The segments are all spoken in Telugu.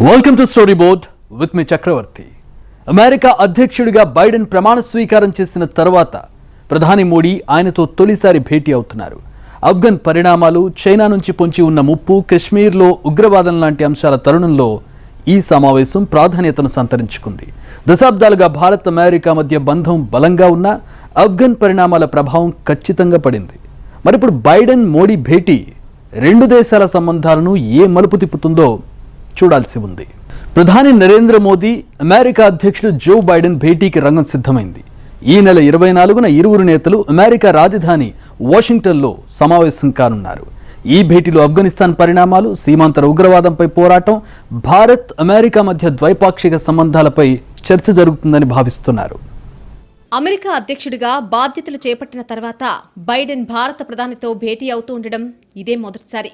Welcome to story board with me Chakravarthi. America అధ్యక్షుడిగా బైడెన్ ప్రమాణ స్వీకారం చేసిన తర్వాత ప్రధాని మోడీ ఆయనతో తొలిసారి భేటీ అవుతున్నారు. ఆఫ్ఘన్ పరిణామాలు, చైనా నుంచి పొంచి ఉన్న ముప్పు, కశ్మీర్లో ఉగ్రవాదం లాంటి అంశాల తరుణంలో ఈ సమావేశం ప్రాధాన్యతను సంతరించుకుంది. దశాబ్దాలుగా భారత్ అమెరికా మధ్య బంధం బలంగా ఉన్న ఆఫ్ఘన్ పరిణామాల ప్రభావం ఖచ్చితంగా పడింది. మరిప్పుడు బైడెన్ మోడీ భేటీ రెండు దేశాల సంబంధాలను ఏ మలుపు తిప్పుతుందో చూడాల్సి ఉంది. ప్రధాని నరేంద్ర మోదీ, అమెరికా అధ్యక్షుడు జో బైడెన్ భేటీకి రంగం సిద్ధమైంది. ఈ నెల 24న ఇరువురు నేతలు అమెరికా రాజధాని వాషింగ్టన్లో సమావేశం కానున్నారు. ఈ భేటీలో ఆఫ్ఘనిస్తాన్ పరిణామాలు, సీమాంతర ఉగ్రవాదంపై పోరాటం, భారత్ అమెరికా మధ్య ద్వైపాక్షిక సంబంధాలపై చర్చ జరుగుతుందని భావిస్తున్నారు. అమెరికా అధ్యక్షుడిగా బాధ్యతలు చేపట్టిన తర్వాత బైడెన్ భారత ప్రధానితో భేటీ అవుతూ ఉండడం ఇదే మొదటిసారి.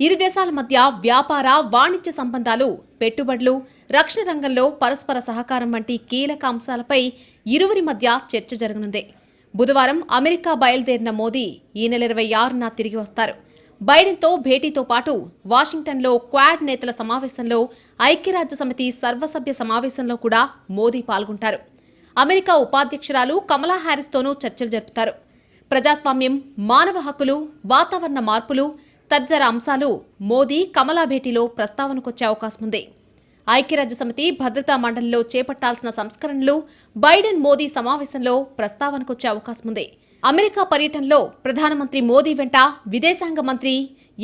ఇరు దేశాల మధ్య వ్యాపార, వాణిజ్య సంబంధాలు, పెట్టుబడులు, రక్షణ రంగంలో పరస్పర సహకారం వంటి కీలక అంశాలపై ఇరువురి మధ్య చర్చ జరగనుంది. బుధవారం అమెరికా బయలుదేరిన మోదీ ఈ నెల 26న తిరిగి వస్తారు. బైడెన్తో భేటీతో పాటు వాషింగ్టన్లో క్వాడ్ నేతల సమావేశంలో, ఐక్యరాజ్య సమితి సర్వసభ్య సమావేశంలో కూడా మోదీ పాల్గొంటారు. అమెరికా ఉపాధ్యక్షురాలు కమలా హ్యారిస్తోనూ చర్చలు జరుపుతారు. ప్రజాస్వామ్యం, మానవ హక్కులు, వాతావరణ మార్పులు తదితర అంశాలు మోదీ కమలా భేటీలో ప్రస్తావనకొచ్చే అవకాశం ఉంది. ఐక్యరాజ్య సమితి భద్రతా మండలిలో చేపట్టాల్సిన సంస్కరణలు బైడెన్ మోదీ సమావేశంలో ప్రస్తావనకొచ్చే అవకాశం ఉంది. అమెరికా పర్యటనలో ప్రధానమంత్రి మోదీ వెంట విదేశాంగ మంత్రి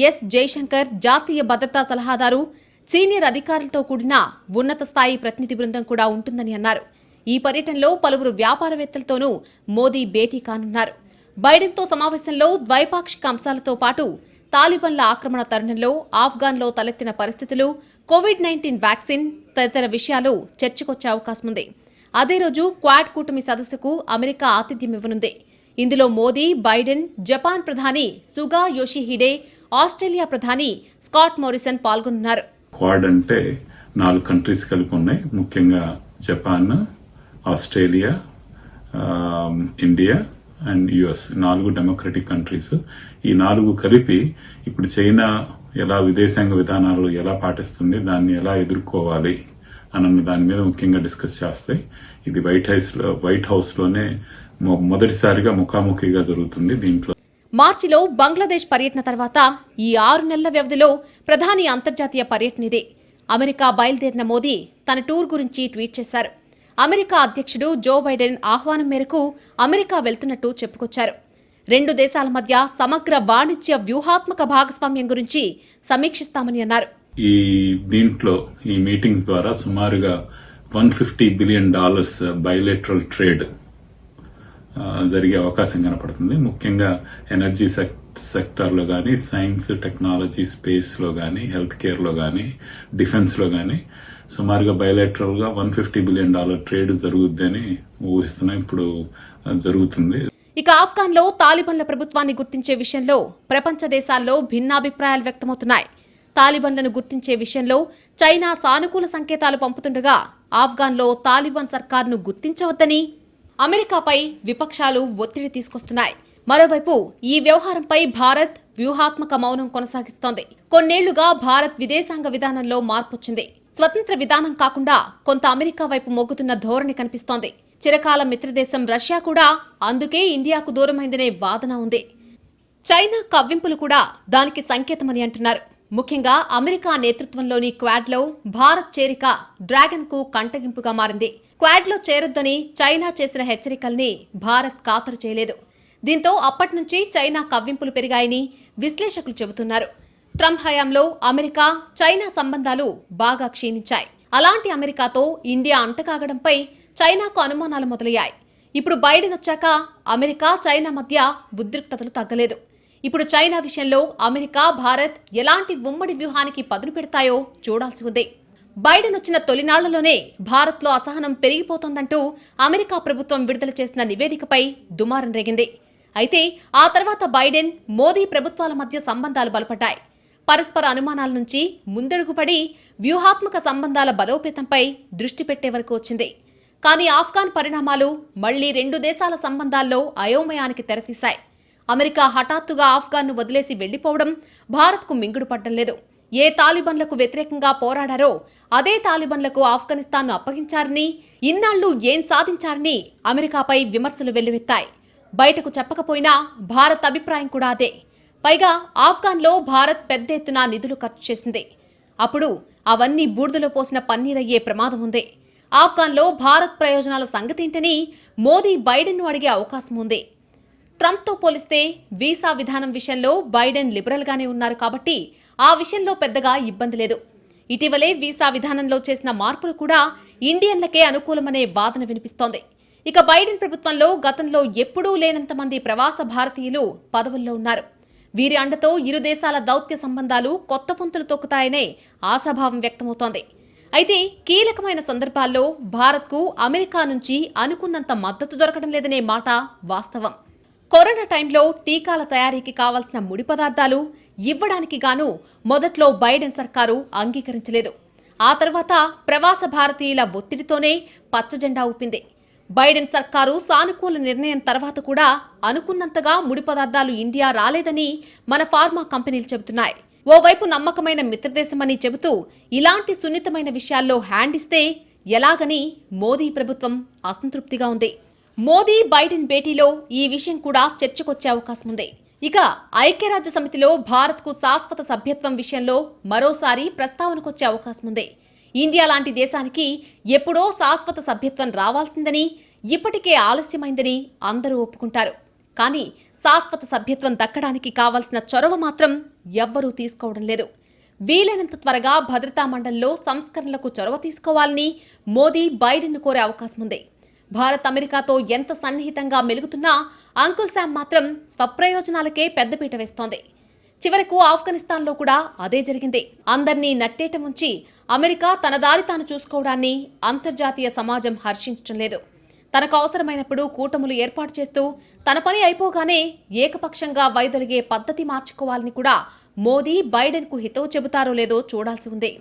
ఎస్ జైశంకర్, జాతీయ భద్రతా సలహాదారు, సీనియర్ అధికారులతో కూడిన ఉన్నత స్థాయి ప్రతినిధి బృందం కూడా ఉంటుందని అన్నారు. ఈ పర్యటనలో పలువురు వ్యాపారవేత్తలతోనూ మోదీ భేటీ కానున్నారు. బైడెన్తో సమావేశంలో ద్వైపాక్షిక అంశాలతో పాటు తాలిబాన్ల ఆక్రమణ తరుణంలో ఆఫ్ఘన్లో తలెత్తిన పరిస్థితులు, కోవిడ్-19 వ్యాక్సిన్ తదితర విషయాలు చర్చకొచ్చే అవకాశం ఉంది. అదే రోజు క్వాడ్ కూటమి సదస్సుకు అమెరికా ఆతిథ్యం ఇవ్వనుంది. ఇందులో మోదీ, బైడెన్, జపాన్ ప్రధాని సుగా యోషిహిడే, ఆస్ట్రేలియా ప్రధాని స్కాట్ మోరిసన్ పాల్గొనున్నారు. క్వాడ్ అంటే 4 కంట్రీస్ కలిపి ఉన్నాయి. ముఖ్యంగా Japan, Australia, India and US, 4 democratic countries. ఈ 4 కలిపి ఇప్పుడు చైనా ఎలా విదేశాంగ విధానాలు ఎలా పాటిస్తుంది, దాన్ని ఎలా ఎదుర్కోవాలి అన్న దాని మీద ముఖ్యంగా డిస్కస్ చేస్తాయి. ఇది వైట్ హౌస్ లోనే మొదటిసారిగా ముఖాముఖిగా జరుగుతుంది. దీంట్లో మార్చిలో బంగ్లాదేశ్ పర్యటన తర్వాత ఈ 6 నెలల వ్యవధిలో ప్రధాని అంతర్జాతీయ పర్యటన ఇదే. అమెరికా బయలుదేరిన మోదీ తన టూర్ గురించి ట్వీట్ చేశారు. అమెరికా అధ్యక్షుడు జో బైడెన్ ఆహ్వానం మేరకు అమెరికా వెళ్తున్నట్టు చెప్పుకొచ్చారు. రెండు దేశాల మధ్య సమగ్ర వాణిజ్య వ్యూహాత్మక భాగస్వామ్యం గురించి సమీక్షిస్తామని అన్నారు. దీంట్లో ఈ మీటింగ్స్ ద్వారా సుమారుగా $150 బిలియన్ బైలేటరల్ ట్రేడ్ జరిగే అవకాశం కనపడుతుంది. ముఖ్యంగా ఎనర్జీ సెక్టార్లో కానీ, సైన్స్, టెక్నాలజీ, స్పేస్లో కానీ, హెల్త్ కేర్లో కానీ, డిఫెన్స్లో కానీ సుమారుగా బయలేటరల్ గా $150 బిలియన్ ట్రేడ్ జరుగుద్దని ఊహిస్తున్నాం. ఇప్పుడు జరుగుతుంది. ఇక ఆఫ్ఘన్లో తాలిబాన్ల ప్రభుత్వాన్ని గుర్తించే విషయంలో ప్రపంచ దేశాల్లో భిన్నాభిప్రాయాలు వ్యక్తమవుతున్నాయి. తాలిబాన్లను గుర్తించే విషయంలో చైనా సానుకూల సంకేతాలు పంపుతుండగా, ఆఫ్ఘన్లో తాలిబాన్ సర్కార్ను గుర్తించవద్దని అమెరికాపై విపక్షాలు ఒత్తిడి తీసుకొస్తున్నాయి. మరోవైపు ఈ వ్యవహారంపై భారత్ వ్యూహాత్మక మౌనం కొనసాగిస్తోంది. కొన్నేళ్లుగా భారత్ విదేశాంగ విధానంలో మార్పొచ్చింది. స్వతంత్ర విధానం కాకుండా కొంత అమెరికా వైపు మొగ్గుతున్న ధోరణి కనిపిస్తోంది. చిరకాల మిత్రదేశం రష్యా కూడా అందుకే ఇండియాకు దూరమైందనే వాదన ఉంది. చైనా కవ్వింపులు కూడా దానికి సంకేతమని అంటున్నారు. ముఖ్యంగా అమెరికా నేతృత్వంలోని క్వాడ్లో భారత్ చేరిక డ్రాగన్ కు కంటగింపుగా మారింది. క్వాడ్లో చేరొద్దని చైనా చేసిన హెచ్చరికల్ని భారత్ ఖాతరు చేయలేదు. దీంతో అప్పటి నుంచి చైనా కవ్వింపులు పెరిగాయని విశ్లేషకులు చెబుతున్నారు. ట్రంప్ హయాంలో అమెరికా, చైనా సంబంధాలు బాగా క్షీణించాయి. అలాంటి అమెరికాతో ఇండియా అంటకాగడంపై చైనాకు అనుమానాలు మొదలయ్యాయి. ఇప్పుడు బైడెన్ వచ్చాక అమెరికా, చైనా మధ్య ఉద్రిక్తతలు తగ్గలేదు. ఇప్పుడు చైనా విషయంలో అమెరికా, భారత్ ఎలాంటి ఉమ్మడి వ్యూహానికి పదును పెడతాయో చూడాల్సి ఉంది. బైడెన్ వచ్చిన తొలినాళ్లలోనే భారత్లో అసహనం పెరిగిపోతోందంటూ అమెరికా ప్రభుత్వం విడుదల చేసిన నివేదికపై దుమారం రేగింది. అయితే ఆ తర్వాత బైడెన్, మోదీ ప్రభుత్వాల మధ్య సంబంధాలు బలపడ్డాయి. పరస్పర అనుమానాల నుంచి ముందడుగుపడి వ్యూహాత్మక సంబంధాల బలోపేతంపై దృష్టి పెట్టే వరకు వచ్చింది. కానీ ఆఫ్ఘన్ పరిణామాలు మళ్లీ రెండు దేశాల సంబంధాల్లో అయోమయానికి తెరతీశాయి. అమెరికా హఠాత్తుగా ఆఫ్ఘన్ను వదిలేసి వెళ్లిపోవడం భారత్కు మింగుడు పడ్డం లేదు. ఏ తాలిబన్లకు వ్యతిరేకంగా పోరాడారో అదే తాలిబన్లకు ఆఫ్ఘనిస్తాన్ను అప్పగించారని, ఇన్నాళ్లు ఏం సాధించారని అమెరికాపై విమర్శలు వెల్లువెత్తాయి. బయటకు చెప్పకపోయినా భారత్ అభిప్రాయం కూడా అదే. పైగా ఆఫ్ఘన్లో భారత్ పెద్ద ఎత్తున నిధులు ఖర్చు చేసింది. అప్పుడు అవన్నీ బూడిదలో పోసిన పన్నీరయ్యే ప్రమాదం ఉంది. ఆఫ్ఘన్లో భారత్ ప్రయోజనాల సంగతేంటని మోదీ బైడెన్ను అడిగే అవకాశం ఉంది. ట్రంప్తో పోలిస్తే వీసా విధానం విషయంలో బైడెన్ లిబరల్గానే ఉన్నారు కాబట్టి ఆ విషయంలో పెద్దగా ఇబ్బంది లేదు. ఇటీవలే వీసా విధానంలో చేసిన మార్పులు కూడా ఇండియన్లకే అనుకూలమనే వాదన వినిపిస్తోంది. ఇక బైడెన్ ప్రభుత్వంలో గతంలో ఎప్పుడూ లేనంత మంది ప్రవాస భారతీయులు పదవుల్లో ఉన్నారు. వీరి అండతో ఇరు దేశాల దౌత్య సంబంధాలు కొత్త పుంతలు తొక్కుతాయనే ఆశాభావం వ్యక్తమవుతోంది. అయితే కీలకమైన సందర్భాల్లో భారత్కు అమెరికా నుంచి అనుకున్నంత మద్దతు దొరకడం లేదనే మాట వాస్తవం. కరోనా టైంలో టీకాల తయారీకి కావాల్సిన ముడి పదార్థాలు ఇవ్వడానికి గాను మొదట్లో బైడెన్ సర్కారు అంగీకరించలేదు. ఆ తర్వాత ప్రవాస భారతీయుల ఒత్తిడితోనే పచ్చజెండా ఊపింది. బైడెన్ సర్కారు సానుకూల నిర్ణయం తర్వాత కూడా అనుకున్నంతగా ముడి పదార్థాలు ఇండియా రాలేదని మన ఫార్మా కంపెనీలు చెబుతున్నాయి. ఓవైపు నమ్మకమైన మిత్రదేశమని చెబుతూ ఇలాంటి సున్నితమైన విషయాల్లో హ్యాండ్ ఇస్తే ఎలాగని మోదీ ప్రభుత్వం అసంతృప్తిగా ఉంది. మోదీ బైడెన్ భేటీలో ఈ విషయం కూడా చర్చకొచ్చే అవకాశం ఉంది. ఇక ఐక్యరాజ్య సమితిలో భారత్కు శాశ్వత సభ్యత్వం విషయంలో మరోసారి ప్రస్తావనకొచ్చే అవకాశం ఉంది. ఇండియా లాంటి దేశానికి ఎప్పుడో శాశ్వత సభ్యత్వం రావాల్సిందని, ఇప్పటికే ఆలస్యమైందని అందరూ ఒప్పుకుంటారు. కానీ శాశ్వత సభ్యత్వం దక్కడానికి కావాల్సిన చొరవ మాత్రం ఎవ్వరూ తీసుకోవడం లేదు. వీలైనంత త్వరగా భద్రతా మండలిలో సంస్కరణలకు చొరవ తీసుకోవాలని మోదీ బైడెన్ను కోరే అవకాశం ఉంది. భారత్ అమెరికాతో ఎంత సన్నిహితంగా మెలుగుతున్నా అంకుల్ శామ్ మాత్రం స్వప్రయోజనాలకే పెద్దపీట వేస్తోంది. చివరకు ఆఫ్ఘనిస్తాన్లో కూడా అదే జరిగింది. అందర్నీ నట్టేట ముంచి అమెరికా తన దారి తాను చూసుకోవడాన్ని అంతర్జాతీయ సమాజం హర్షించడం లేదు. తనకు అవసరమైనప్పుడు కూటములు ఏర్పాటు చేస్తూ తన పని అయిపోగానే ఏకపక్షంగా వైదొలిగే పద్ధతి మార్చుకోవాలని కూడా మోదీ బైడెన్కు హితవు చెబుతారో లేదో చూడాల్సి ఉంది.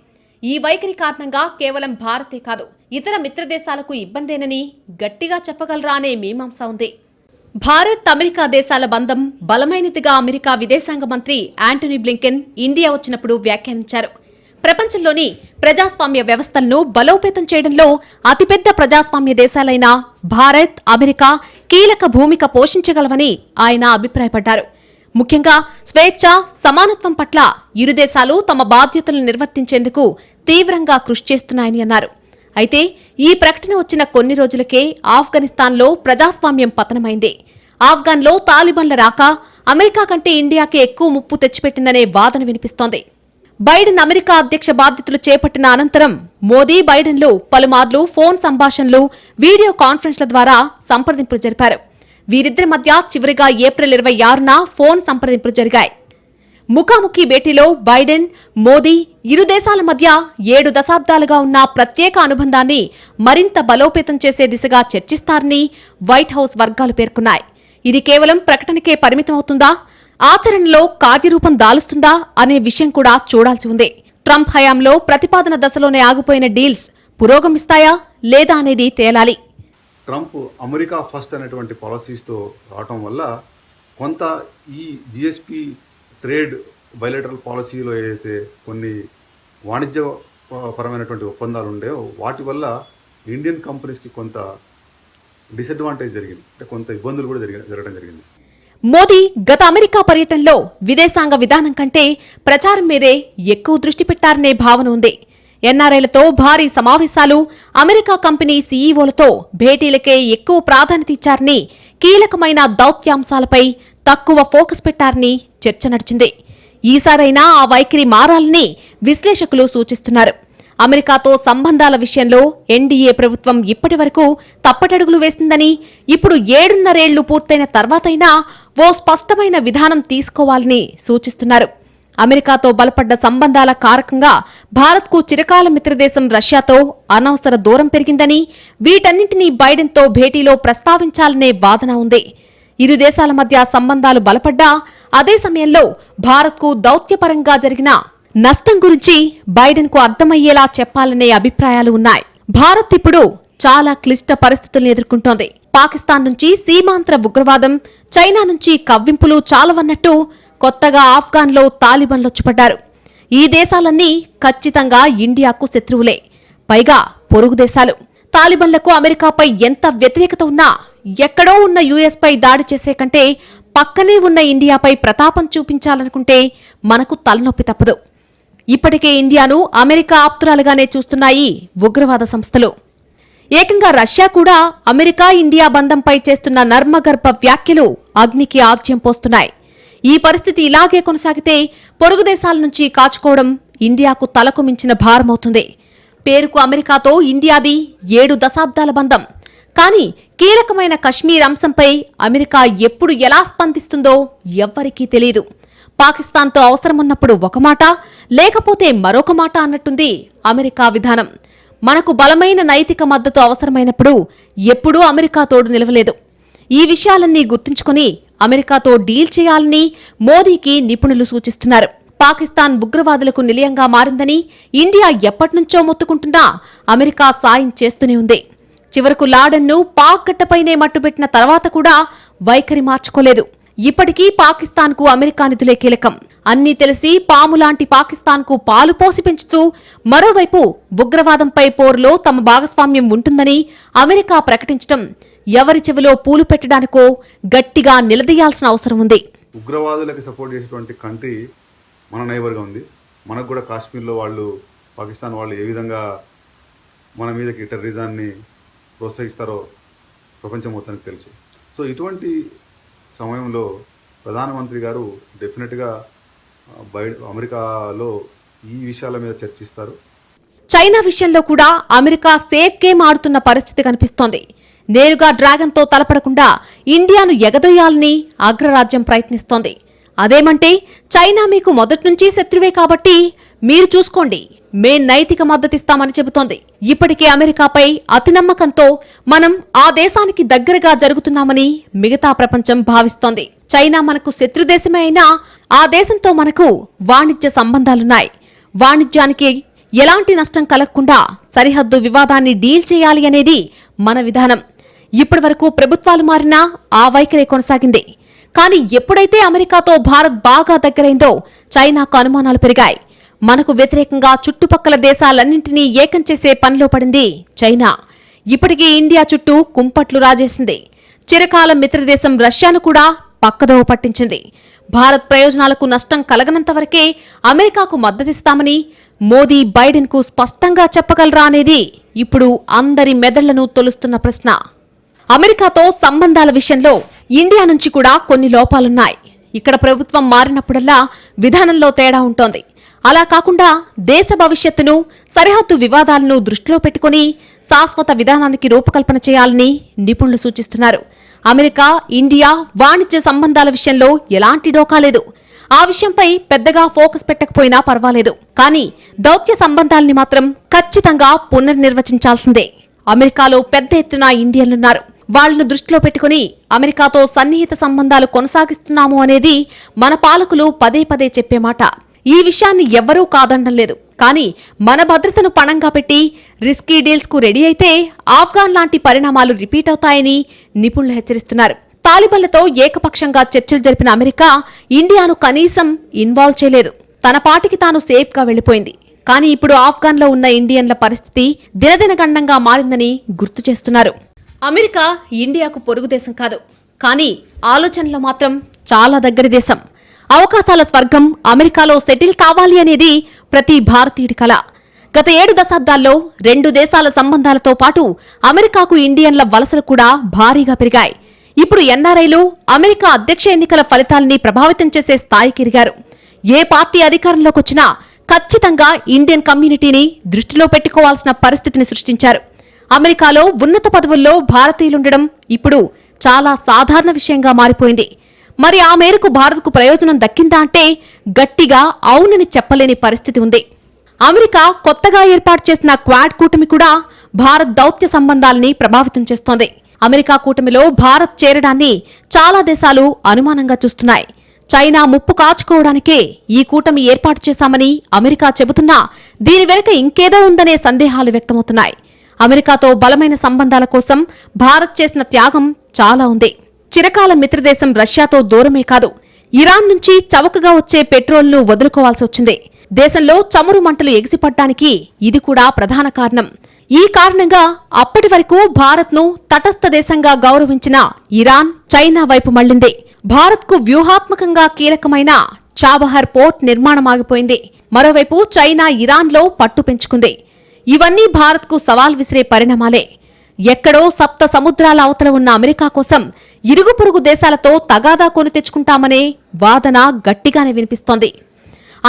ఈ వైఖరి కారణంగా కేవలం భారతే కాదు, ఇతర మిత్రదేశాలకు ఇబ్బందేనని గట్టిగా చెప్పగలరా అనే మీమాంస ఉంది. భారత్ అమెరికా దేశాల బంధం బలమైనదిగా అమెరికా విదేశాంగ మంత్రి యాంటనీ బ్లింకెన్ ఇండియా వచ్చినప్పుడు వ్యాఖ్యానించారు. ప్రపంచంలోని ప్రజాస్వామ్య వ్యవస్థలను బలోపేతం చేయడంలో అతిపెద్ద ప్రజాస్వామ్య దేశాలైన భారత్, అమెరికా కీలక భూమిక పోషించగలవని ఆయన అభిప్రాయపడ్డారు. ముఖ్యంగా స్వేచ్ఛ, సమానత్వం పట్ల ఇరు దేశాలు తమ బాధ్యతలను నిర్వర్తించేందుకు తీవ్రంగా కృషి చేస్తున్నాయని అన్నారు. అయితే ఈ ప్రకటన వచ్చిన కొన్ని రోజులకే ఆఫ్ఘనిస్తాన్లో ప్రజాస్వామ్యం పతనమైంది. ఆఫ్ఘన్లో తాలిబన్ల రాక అమెరికా కంటే ఇండియాకే ఎక్కువ ముప్పు తెచ్చిపెట్టిందనే వాదన వినిపిస్తోంది. బైడెన్ అమెరికా అధ్యక్ష బాధ్యతలు చేపట్టిన అనంతరం మోదీ బైడెన్లు పలుమార్లు ఫోన్ సంభాషణలు, వీడియో కాన్ఫరెన్స్ల ద్వారా సంప్రదింపులు జరిపారు. వీరిద్దరి మధ్య చివరిగా ఏప్రిల్ 26న ఫోన్ సంప్రదింపులు జరిగాయి. ముఖాముఖి భేటీలో బైడెన్, మోదీ ఇరు దేశాల మధ్య 7 దశాబ్దాలుగా ఉన్న ప్రత్యేక అనుబంధాన్ని మరింత బలోపేతం చేసే దిశగా చర్చిస్తారని వైట్ హౌస్ వర్గాలు పేర్కొన్నాయి. ఇది కేవలం ప్రకటనకే పరిమితమవుతుందా, ఆచరణలో కార్యరూపం దాలుస్తుందా అనే విషయం కూడా చూడాల్సి ఉంది. ట్రంప్ హయాంలో ప్రతిపాదన దశలోనే ఆగిపోయిన డీల్స్ పురోగమిస్తాయా లేదా అనేది తేలాలి. ట్రంప్ అమెరికా ఫస్ట్ అనేటువంటి పాలసీస్తో రావటం వల్ల కొంత ఈ జిఎస్పి ట్రేడ్ బయలేటరల్ పాలసీలో ఏదైతే కొన్ని వాణిజ్యపరమైనటువంటి ఒప్పందాలు ఉండేవో వాటి వల్ల ఇండియన్ కంపెనీస్కి కొంత డిసడ్వాంటేజ్ జరిగింది, అంటే కొంత ఇబ్బందులు కూడా జరగడం జరిగింది. మోదీ గత అమెరికా పర్యటనలో విదేశాంగ విధానం కంటే ప్రచారం మీదే ఎక్కువ దృష్టి పెట్టారనే భావన ఉంది. ఎన్ఆర్ఐలతో భారీ సమావేశాలు, అమెరికా కంపెనీ సీఈఓలతో భేటీలకే ఎక్కువ ప్రాధాన్యత ఇచ్చారని, కీలకమైన దౌత్యాంశాలపై తక్కువ ఫోకస్ పెట్టారని చర్చ నడిచింది. ఈసారైనా ఆ వైఖరి మారాలని విశ్లేషకులు సూచిస్తున్నారు. అమెరికాతో సంబంధాల విషయంలో ఎన్డీఏ ప్రభుత్వం ఇప్పటి వరకు తప్పటడుగులు వేసిందని, ఇప్పుడు 7.5 ఏళ్లు పూర్తయిన తర్వాతైనా ఓ స్పష్టమైన విధానం తీసుకోవాలని సూచిస్తున్నారు. అమెరికాతో బలపడ్డ సంబంధాల కారకంగా భారత్కు చిరకాల మిత్రదేశం రష్యాతో అనవసర దూరం పెరిగిందని, వీటన్నింటినీ బైడెన్తో భేటీలో ప్రస్తావించాలనే వాదన ఉంది. ఇరు దేశాల మధ్య సంబంధాలు బలపడ్డా అదే సమయంలో భారత్కు దౌత్యపరంగా జరిగిన నష్టం గురించి బైడెన్కు అర్థమయ్యేలా చెప్పాలనే అభిప్రాయాలు ఉన్నాయి. భారత్ ఇప్పుడు చాలా క్లిష్ట పరిస్థితులను ఎదుర్కొంటోంది. పాకిస్తాన్ నుంచి సీమాంతర ఉగ్రవాదం, చైనా నుంచి కవ్వింపులు చాలవన్నట్టు కొత్తగా ఆఫ్ఘన్లో తాలిబన్లు వచ్చుపడ్డారు. ఈ దేశాలన్నీ ఖచ్చితంగా ఇండియాకు శత్రువులే, పైగా పొరుగు దేశాలు. తాలిబన్లకు అమెరికాపై ఎంత వ్యతిరేకత ఉన్నా ఎక్కడో ఉన్న యుఎస్పై దాడి చేసే కంటే పక్కనే ఉన్న ఇండియాపై ప్రతాపం చూపించాలనుకుంటే మనకు తలనొప్పి తప్పదు. ఇప్పటికే ఇండియాను అమెరికా ఆప్తురాలుగానే చూస్తున్నాయి ఉగ్రవాద సంస్థలు. ఏకంగా రష్యా కూడా అమెరికా ఇండియా బంధంపై చేస్తున్న నర్మగర్భ వ్యాఖ్యలు అగ్నికి ఆజ్యం పోస్తున్నాయి. ఈ పరిస్థితి ఇలాగే కొనసాగితే పొరుగు దేశాల నుంచి కాచుకోవడం ఇండియాకు తలకు మించిన భారమవుతుంది. పేరుకు అమెరికాతో ఇండియాది 7 దశాబ్దాల బంధం. కానీ కీలకమైన కశ్మీర్ అంశంపై అమెరికా ఎప్పుడు ఎలా స్పందిస్తుందో ఎవ్వరికీ తెలియదు. పాకిస్తాన్తో అవసరమున్నప్పుడు ఒక మాట, లేకపోతే మరొక మాట అన్నట్టుంది అమెరికా విధానం. మనకు బలమైన నైతిక మద్దతు అవసరమైనప్పుడు ఎప్పుడూ అమెరికా తోడు నిలవలేదు. ఈ విషయాలన్నీ గుర్తుంచుకుని అమెరికాతో డీల్ చేయాలని మోదీకి నిపుణులు సూచిస్తున్నారు. పాకిస్తాన్ ఉగ్రవాదులకు నిలయంగా మారిందని ఇండియా ఎప్పటినుంచో మొత్తుకుంటున్నా అమెరికా సాయం చేస్తూనే ఉంది. చివరకు లాడన్ను పాక్ గట్టపైనే మట్టుబెట్టిన తర్వాత కూడా వైఖరి మార్చుకోలేదు. ఇప్పటికీ పాకిస్తాన్కు అమెరికా నిధులే కీలకం. అన్నీ తెలిసి పాములాంటి పాకిస్తాన్కు పాలు పోసి పెంచుతూ మరోవైపు ఉగ్రవాదంపై పోరులో తమ భాగస్వామ్యం ఉంటుందని అమెరికా ప్రకటించడం ఎవరి చెవిలో పూలు పెట్టడానికో గట్టిగా నిలదీయాల్సిన అవసరం ఉంది. ఉగ్రవాదులకు సపోర్ట్ చేసేటువంటి కంట్రీ మన నైబర్గా ఉంది. మనకు కూడా కాశ్మీర్లో వాళ్ళు, పాకిస్తాన్ వాళ్ళు ఏ విధంగా మన మీదకి టెర్రరిజాన్ని ప్రోత్సహిస్తారో ప్రపంచం మొత్తానికి తెలుసు. సో ఇటువంటి సమయంలో ప్రధానమంత్రి గారు డెఫినెట్గా అమెరికాలో ఈ విషయాల మీద చర్చిస్తారు. చైనా విషయంలో కూడా అమెరికా సేఫ్ గేమ్ ఆడుతున్న పరిస్థితి కనిపిస్తోంది. నేరుగా డ్రాగన్తో తలపడకుండా ఇండియాను ఎగదొయ్యాలని అగ్రరాజ్యం ప్రయత్నిస్తోంది. అదేమంటే చైనా మీకు మొదటి నుంచి శత్రువే కాబట్టి మీరు చూసుకోండి, మేం నైతిక మద్దతిస్తామని చెబుతోంది. ఇప్పటికే అమెరికాపై అతి నమ్మకంతో మనం ఆ దేశానికి దగ్గరగా జరుగుతున్నామని మిగతా ప్రపంచం భావిస్తోంది. చైనా మనకు శత్రుదేశమే అయినా ఆ దేశంతో మనకు వాణిజ్య సంబంధాలున్నాయి. వాణిజ్యానికి ఎలాంటి నష్టం కలగకుండా సరిహద్దు వివాదాన్ని డీల్ చేయాలి అనేది మన విధానం. ఇప్పటివరకు ప్రభుత్వాలు మారినా ఆ వైఖరే కొనసాగింది. కానీ ఎప్పుడైతే అమెరికాతో భారత్ బాగా దగ్గరైందో చైనాకు అనుమానాలు పెరిగాయి. మనకు వ్యతిరేకంగా చుట్టుపక్కల దేశాలన్నింటినీ ఏకం చేసే పనిలో పడింది చైనా. ఇప్పటికీ ఇండియా చుట్టూ కుంపట్లు రాజేసింది. చిరకాల మిత్రదేశం రష్యాను కూడా పక్కదోవ పట్టించింది. భారత్ ప్రయోజనాలకు నష్టం కలగనంత వరకే అమెరికాకు మద్దతిస్తామని మోదీ బైడెన్కు స్పష్టంగా చెప్పగలరా అనేది ఇప్పుడు అందరి మెదళ్లను తొలుస్తున్న ప్రశ్న. అమెరికాతో సంబంధాల విషయంలో ఇండియా నుంచి కూడా కొన్ని లోపాలున్నాయి. ఇక్కడ ప్రభుత్వం మారినప్పుడల్లా విధానంలో తేడా ఉంటోంది. అలా కాకుండా దేశ భవిష్యత్తును, సరిహద్దు వివాదాలను దృష్టిలో పెట్టుకుని శాశ్వత విధానానికి రూపకల్పన చేయాలని నిపుణులు సూచిస్తున్నారు. అమెరికా, ఇండియా వాణిజ్య సంబంధాల విషయంలో ఎలాంటి డోకా లేదు. ఆ విషయంపై పెద్దగా ఫోకస్ పెట్టకపోయినా పర్వాలేదు. కానీ దౌత్య సంబంధాల్ని మాత్రం ఖచ్చితంగా పునర్నిర్వచించాల్సిందే. అమెరికాలో పెద్ద ఎత్తున ఇండియన్లున్నారు. వాళ్లను దృష్టిలో పెట్టుకుని అమెరికాతో సన్నిహిత సంబంధాలు కొనసాగిస్తున్నాము అనేది మన పాలకులు పదే పదే చెప్పే మాట. ఈ విషయాన్ని ఎవ్వరూ కాదనడం లేదు. కానీ మన భద్రతను పణంగా పెట్టి రిస్కీ డీల్స్ కు రెడీ అయితే ఆఫ్ఘాన్ లాంటి పరిణామాలు రిపీట్ అవుతాయని నిపుణులు హెచ్చరిస్తున్నారు. తాలిబన్లతో ఏకపక్షంగా చర్చలు జరిపిన అమెరికా ఇండియాను కనీసం ఇన్వాల్వ్ చేయలేదు. తన పాటికి తాను సేఫ్ గా వెళ్లిపోయింది. కానీ ఇప్పుడు ఆఫ్ఘాన్లో ఉన్న ఇండియన్ల పరిస్థితి దినదినగండంగా మారిందని గుర్తు చేస్తున్నారు. అమెరికా ఇండియాకు పొరుగు దేశం కాదు, కానీ ఆలోచనలో మాత్రం చాలా దగ్గరి దేశం. అవకాశాల స్వర్గం అమెరికాలో సెటిల్ కావాలి అనేది ప్రతి భారతీయుడి కల. గత 7 దశాబ్దాల్లో 2 దేశాల సంబంధాలతో పాటు అమెరికాకు ఇండియన్ల వలసలు కూడా భారీగా పెరిగాయి. ఇప్పుడు ఎన్ఆర్ఐలు అమెరికా అధ్యక్ష ఎన్నికల ఫలితాలని ప్రభావితం చేసే స్థాయికి ఎదిగారు. ఏ పార్టీ అధికారంలోకి వచ్చినా ఖచ్చితంగా ఇండియన్ కమ్యూనిటీని దృష్టిలో పెట్టుకోవాల్సిన పరిస్థితిని సృష్టించారు. అమెరికాలో ఉన్నత పదవుల్లో భారతీయులుండడం ఇప్పుడు చాలా సాధారణ విషయంగా మారిపోయింది. మరి ఆ మేరకు భారత్కు ప్రయోజనం దక్కిందా అంటే గట్టిగా అవునని చెప్పలేని పరిస్థితి ఉంది. అమెరికా కొత్తగా ఏర్పాటు చేసిన క్వాడ్ కూటమి కూడా భారత్ దౌత్య సంబంధాలని ప్రభావితం చేస్తోంది. అమెరికా కూటమిలో భారత్ చేరడాన్ని చాలా దేశాలు అనుమానంగా చూస్తున్నాయి. చైనా ముప్పు కాచుకోవడానికే ఈ కూటమి ఏర్పాటు చేశామని అమెరికా చెబుతున్నా దీని వెనుక ఇంకేదో ఉందనే సందేహాలు వ్యక్తమవుతున్నాయి. అమెరికాతో బలమైన సంబంధాల కోసం భారత్ చేసిన త్యాగం చాలా ఉంది. చిరకాల మిత్రదేశం రష్యాతో దూరమే కాదు, ఇరాన్ నుంచి చవకగా వచ్చే పెట్రోల్ను వదులుకోవాల్సి వచ్చింది. దేశంలో చమురు మంటలు ఎగిసిపడ్డానికి ఇది కూడా ప్రధాన కారణం. ఈ కారణంగా అప్పటి వరకు భారత్ను తటస్థ దేశంగా గౌరవించిన ఇరాన్ చైనా వైపు మళ్లింది. భారత్కు వ్యూహాత్మకంగా కీలకమైన చాబహార్ పోర్ట్ నిర్మాణం ఆగిపోయింది. మరోవైపు చైనా ఇరాన్లో పట్టు పెంచుకుంది. ఇవన్నీ భారత్కు సవాల్ విసిరే పరిణామాలే. ఎక్కడో సప్త సముద్రాల అవతల ఉన్న అమెరికా కోసం ఇరుగు పొరుగు దేశాలతో తగాదా కొని తెచ్చుకుంటామనే వాదన గట్టిగానే వినిపిస్తోంది.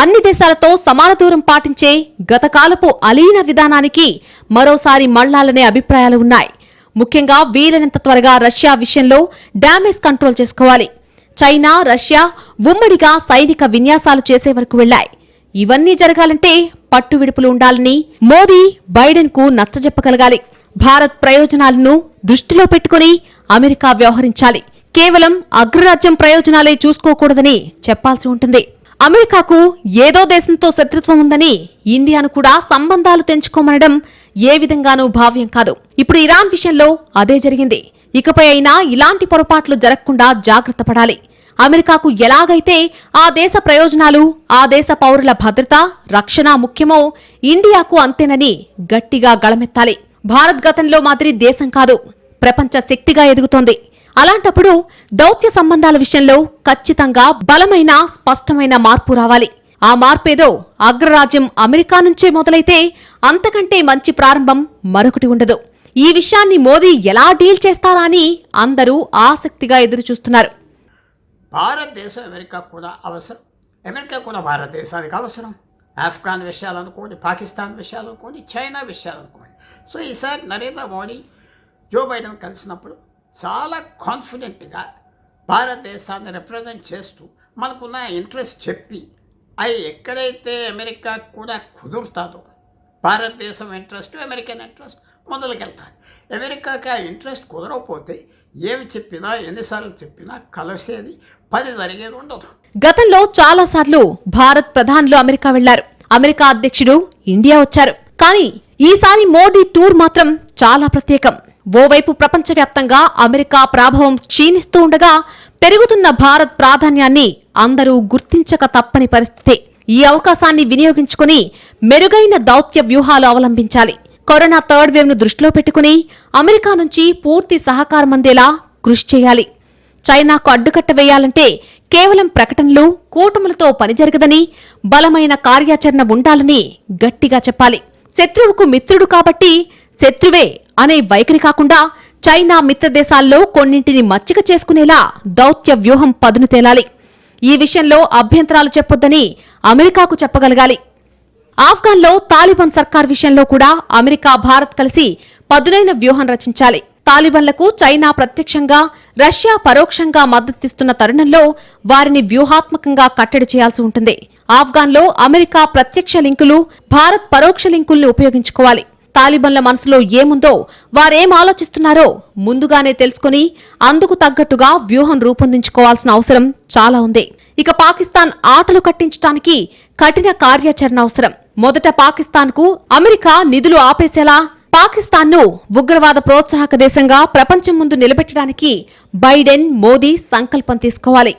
అన్ని దేశాలతో సమాన దూరం పాటించే గతకాలపు అలీన విధానానికి మరోసారి మళ్లాలనే అభిప్రాయాలు ఉన్నాయి. ముఖ్యంగా వీలైనంత త్వరగా రష్యా విషయంలో డ్యామేజ్ కంట్రోల్ చేసుకోవాలి. చైనా, రష్యా ఉమ్మడిగా సైనిక విన్యాసాలు చేసే వరకు వెళ్లాయి. ఇవన్నీ జరగాలంటే పట్టు విడుపులు ఉండాలని మోదీ బైడెన్ కు నచ్చజెప్పగలగాలి. భారత్ ప్రయోజనాలను దృష్టిలో పెట్టుకుని అమెరికా వ్యవహరించాలి. కేవలం అగ్రరాజ్యం ప్రయోజనాలే చూసుకోకూడదని చెప్పాల్సి ఉంటుంది. అమెరికాకు ఏదో దేశంతో శత్రుత్వం ఉందని ఇండియాను కూడా సంబంధాలు తెంచుకోమనడం ఏ విధంగానూ భావ్యం కాదు. ఇప్పుడు ఇరాన్ విషయంలో అదే జరిగింది. ఇకపై అయినా ఇలాంటి పొరపాట్లు జరగకుండా జాగ్రత్త పడాలి. అమెరికాకు ఎలాగైతే ఆ దేశ ప్రయోజనాలు, ఆ దేశ పౌరుల భద్రత, రక్షణ ముఖ్యమో ఇండియాకు అంతేనని గట్టిగా గళమెత్తాలి. భారత్ గతంలో మాదిరి దేశం కాదు, ప్రపంచ శక్తిగా ఎదుగుతోంది. అలాంటప్పుడు దౌత్య సంబంధాల విషయంలో ఖచ్చితంగా బలమైన, స్పష్టమైన మార్పు రావాలి. ఆ మార్పేదో అగ్రరాజ్యం అమెరికా నుంచే మొదలైతే అంతకంటే మంచి ప్రారంభం మరొకటి ఉండదు. ఈ విషయాన్ని మోదీ ఎలా డీల్ చేస్తారా అని అందరూ ఆసక్తిగా ఎదురుచూస్తున్నారు. భారతదేశం అమెరికా కూడా అవసరం, అమెరికా కూడా భారతదేశానికి అవసరం. ఆఫ్ఘాన్ విషయాలు అనుకోండి, పాకిస్తాన్ విషయాలు అనుకోండి, చైనా విషయాలు అనుకోండి. సో ఈసారి నరేంద్ర మోడీ జో బైడెన్ కలిసినప్పుడు చాలా కాన్ఫిడెంట్గా భారతదేశాన్ని రిప్రజెంట్ చేస్తూ మనకున్న ఇంట్రెస్ట్ చెప్పి అవి ఎక్కడైతే అమెరికా కూడా కుదురుతుందో భారతదేశం ఇంట్రెస్ట్, అమెరికన్ ఇంట్రెస్ట్ మొదలుకెళ్తారు. అమెరికాకి ఆ ఇంట్రెస్ట్ కుదరకపోతే ఏమి చెప్పినా, ఎన్నిసార్లు చెప్పినా కలిసేది పని జరిగేది ఉండదు. గతంలో చాలాసార్లు భారత్ ప్రధానులు అమెరికా వెళ్లారు. అమెరికా అధ్యక్షుడు ఇండియా వచ్చారు. కానీ ఈసారి మోదీ టూర్ మాత్రం చాలా ప్రత్యేకం. ఓవైపు ప్రపంచవ్యాప్తంగా అమెరికా ప్రభావం క్షీణిస్తూ ఉండగా పెరుగుతున్న భారత్ ప్రాధాన్యాన్ని అందరూ గుర్తించక తప్పని పరిస్థితి. ఈ అవకాశాన్ని వినియోగించుకుని మెరుగైన దౌత్య వ్యూహాలు అవలంబించాలి. కరోనా థర్డ్ వేవ్ ను దృష్టిలో పెట్టుకుని అమెరికా నుంచి పూర్తి సహకారం అందేలా కృషి చేయాలి. చైనాకు అడ్డుకట్ట వేయాలంటే కేవలం ప్రకటనలు, కూటములతో పని జరగదని, బలమైన కార్యాచరణ ఉండాలని గట్టిగా చెప్పాలి. శత్రువుకు మిత్రుడు కాబట్టి శత్రువే అనే వైఖరి కాకుండా చైనా మిత్ర దేశాల్లో కొన్నింటిని మచ్చిక చేసుకునేలా దౌత్య వ్యూహం పదును తేలాలి. ఈ విషయంలో అభ్యంతరాలు చెప్పొద్దని అమెరికాకు చెప్పగలగాలి. ఆఫ్ఘాన్లో తాలిబాన్ సర్కార్ విషయంలో కూడా అమెరికా, భారత్ కలిసి పదునైన వ్యూహం రచించాలి. తాలిబాన్లకు చైనా ప్రత్యక్షంగా, రష్యా పరోక్షంగా మద్దతిస్తున్న తరుణంలో వారిని వ్యూహాత్మకంగా కట్టడి చేయాల్సి ఉంటుంది. ఆఫ్ఘాన్లో అమెరికా ప్రత్యక్ష లింకులు, భారత్ పరోక్ష లింకుల్ని ఉపయోగించుకోవాలి. తాలిబాన్ల మనసులో ఏముందో, వారేం ఆలోచిస్తున్నారో ముందుగానే తెలుసుకుని అందుకు తగ్గట్టుగా వ్యూహం రూపొందించుకోవాల్సిన అవసరం చాలా ఉంది. ఇక పాకిస్తాన్ ఆటలు కట్టించడానికి కఠిన కార్యాచరణ అవసరం. మొదట పాకిస్తాన్కు అమెరికా నిధులు ఆపేసేలా పాకిస్తాన్ను ఉగ్రవాద ప్రోత్సాహక దేశంగా ప్రపంచం ముందు నిలబెట్టడానికి బైడెన్, మోదీ సంకల్పం తీసుకోవాలి.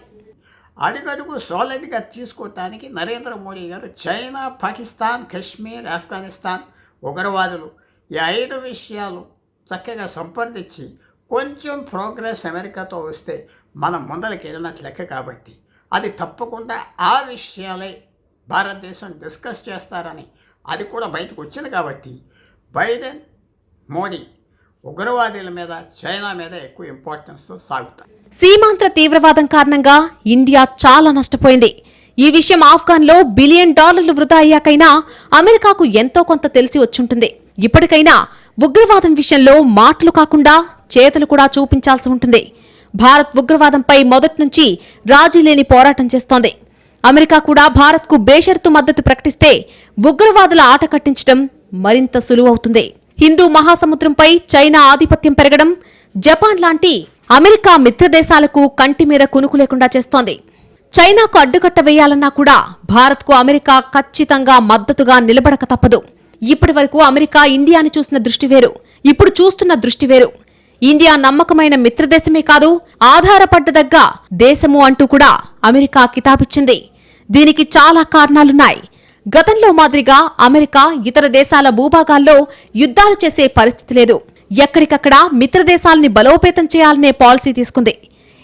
అడుగడుగు సాలిడ్గా తీసుకోవటానికి నరేంద్ర మోడీ గారు చైనా, పాకిస్తాన్, కాశ్మీర్, ఆఫ్ఘనిస్తాన్ ఉగ్రవాదులు ఈ 5 విషయాలు చక్కగా సంప్రదించి కొంచెం ప్రోగ్రెస్ అమెరికాతో వస్తే మనం ముందరికి వెళ్ళినట్లు లెక్క. కాబట్టి అది తప్పకుండా ఆ విషయాలే భారతదేశం డిస్కస్ చేస్తారని అది కూడా బయటకు వచ్చింది. కాబట్టి బైడెన్, మోడీ ఉగ్రవాదుల మీద, చైనా మీద ఎక్కువ ఇంపార్టెన్స్తో సాగుతారు. సీమాంధ్ర తీవ్రవాదం కారణంగా ఇండియా చాలా నష్టపోయింది. ఈ విషయం ఆఫ్ఘాన్లో $1 బిలియన్ వృధా అయ్యాకైనా అమెరికాకు ఎంతో కొంత తెలిసి వచ్చుంటుంది. ఇప్పటికైనా ఉగ్రవాదం విషయంలో మాటలు కాకుండా చేతలు కూడా చూపించాల్సి ఉంటుంది. భారత్ ఉగ్రవాదంపై మొదటి నుంచి రాజీలేని పోరాటం చేస్తోంది. అమెరికా కూడా భారత్కు బేషరతు మద్దతు ప్రకటిస్తే ఉగ్రవాదుల ఆట కట్టించడం మరింత సులువవుతుంది. హిందూ మహాసముద్రంపై చైనా ఆధిపత్యం పెరగడం జపాన్ లాంటి అమెరికా మిత్రదేశాలకు కంటి మీద కునుకు లేకుండా చేస్తోంది. చైనాకు అడ్డుకట్ట వేయాలన్నా కూడా భారత్కు అమెరికా ఖచ్చితంగా మద్దతుగా నిలబడక తప్పదు. ఇప్పటి వరకు అమెరికా ఇండియాని చూసిన దృష్టి వేరు, ఇప్పుడు చూస్తున్న దృష్టి వేరు. ఇండియా నమ్మకమైన మిత్రదేశమే కాదు, ఆధారపడ్డదగ్గ దేశము అంటూ కూడా అమెరికా కితాబిచ్చింది. దీనికి చాలా కారణాలున్నాయి. గతంలో మాదిరిగా అమెరికా ఇతర దేశాల భూభాగాల్లో యుద్ధాలు చేసే పరిస్థితి లేదు. ఎక్కడికక్కడ మిత్రదేశాల్ని బలోపేతం చేయాలనే పాలసీ తీసుకుంది.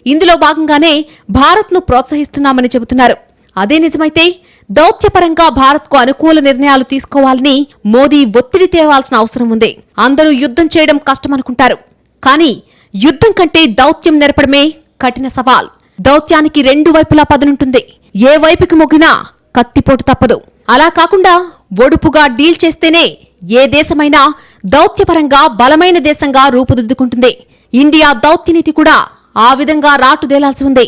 ఇందులో భాగంగానే భారత్ను ప్రోత్సహిస్తున్నామని చెబుతున్నారు. అదే నిజమైతే దౌత్యపరంగా భారత్కు అనుకూల నిర్ణయాలు తీసుకోవాలని మోదీ ఒత్తిడి తేవాల్సిన అవసరం ఉంది. అందరూ యుద్ధం చేయడం కష్టమనుకుంటారు. కానీ యుద్ధం కంటే దౌత్యం నెరపడమే కఠిన సవాల్. దౌత్యానికి రెండు వైపులా పదునుంటుంది. ఏ వైపుకి మొగ్గినా కత్తిపోటు తప్పదు. అలా కాకుండా ఒడుపుగా డీల్ చేస్తేనే ఏ దేశమైనా దౌత్యపరంగా బలమైన దేశంగా రూపుదిద్దుకుంటుంది. ఇండియా దౌత్యనీతి కూడా ఆ విధంగా రాటుదేలాల్సి ఉంది.